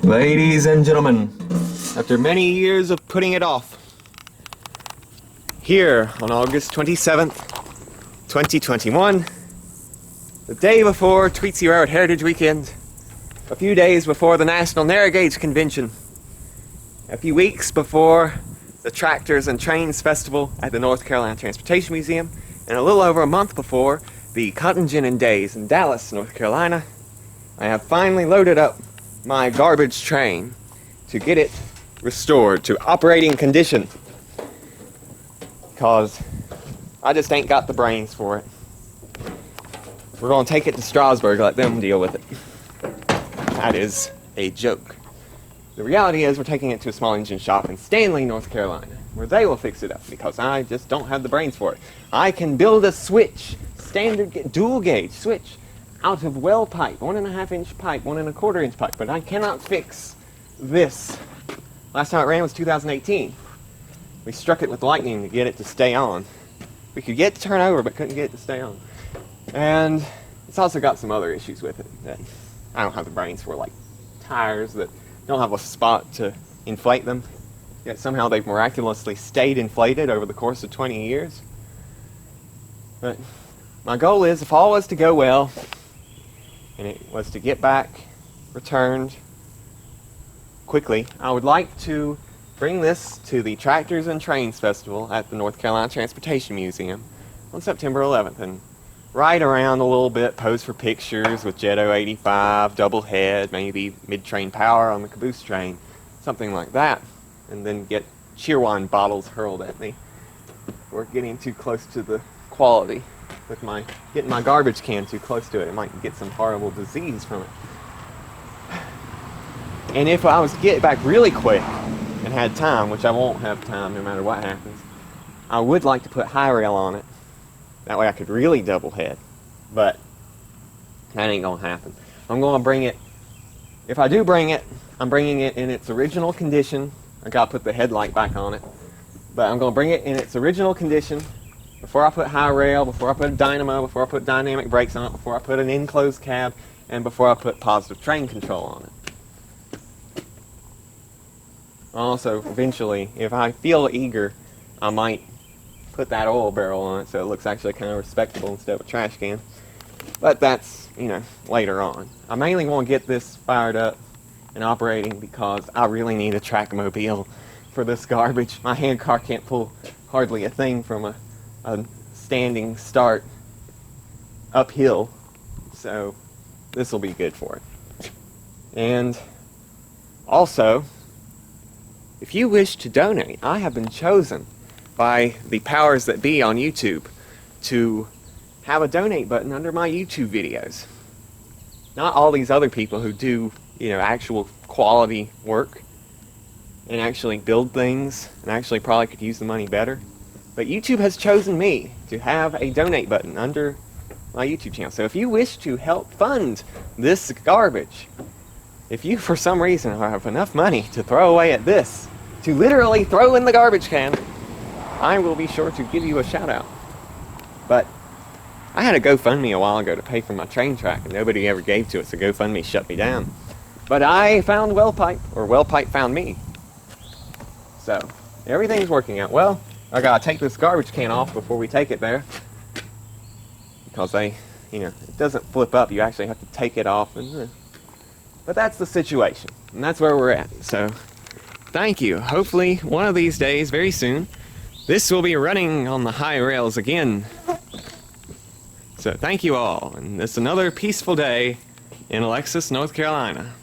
Ladies and gentlemen, after many years of putting it off, here on August 27th, 2021, the day before Tweetsie Road Heritage Weekend, a few days before the National Narrow Gauge Convention, a few weeks before the Tractors and Trains Festival at the North Carolina Transportation Museum, and a little over a month before the Cotton Gin and Days in Dallas, North Carolina, I have finally loaded up my garbage train to get it restored to operating condition, because I just ain't got the brains for it. We're going to take it to Strasburg, let them deal with it. That is a joke. The reality is we're taking it to a small engine shop in Stanley, North Carolina, where they will fix it up, because I just don't have the brains for it. I can build a switch, standard dual gauge switch, out of well pipe, 1.5 inch pipe, 1.25 inch pipe, but I cannot fix this. Last time it ran was 2018. We struck it with lightning to get it to stay on. We could get it to turn over, but couldn't get it to stay on. And it's also got some other issues with it that I don't have the brains for, like tires that don't have a spot to inflate them, yet somehow they've miraculously stayed inflated over the course of 20 years. But my goal is, if all was to go well, and it was to get back returned quickly, I would like to bring this to the Tractors and Trains Festival at the North Carolina Transportation Museum on September 11th and ride around a little bit, pose for pictures with Jet 085, double head, maybe mid-train power on the caboose train, something like that, and then get cheerwine bottles hurled at me for getting too close to the quality. With getting my garbage can too close to it, it might get some horrible disease from it. And if I was to get it back really quick and had time, which I won't have time no matter what happens, I would like to put high rail on it. That way I could really double head. But that ain't gonna happen. I'm gonna bring it, if I do bring it, I'm bringing it in its original condition. I gotta put the headlight back on it. But I'm gonna bring it in its original condition before I put high rail, before I put a dynamo, before I put dynamic brakes on it, before I put an enclosed cab, and before I put positive train control on it. Also, eventually, if I feel eager, I might put that oil barrel on it so it looks actually kind of respectable instead of a trash can. But that's, later on. I mainly want to get this fired up and operating because I really need a track-mobile for this garbage. My hand car can't pull hardly a thing from a standing start uphill, so this will be good for it. And also, if you wish to donate, I have been chosen by the powers that be on YouTube to have a donate button under my YouTube videos. Not all these other people who do, actual quality work and actually build things and actually probably could use the money better. But YouTube has chosen me to have a donate button under my YouTube channel. So if you wish to help fund this garbage, if you for some reason have enough money to throw away at this, to literally throw in the garbage can, I will be sure to give you a shout out. But I had a GoFundMe a while ago to pay for my train track and nobody ever gave to it, so GoFundMe shut me down. But I found Wellpipe, or Wellpipe found me. So everything's working out well. I gotta take this garbage can off before we take it there, because it doesn't flip up. You actually have to take it off. But that's the situation, and that's where we're at. So thank you. Hopefully one of these days, very soon, this will be running on the high rails again. So thank you all, and it's another peaceful day in Alexis, North Carolina.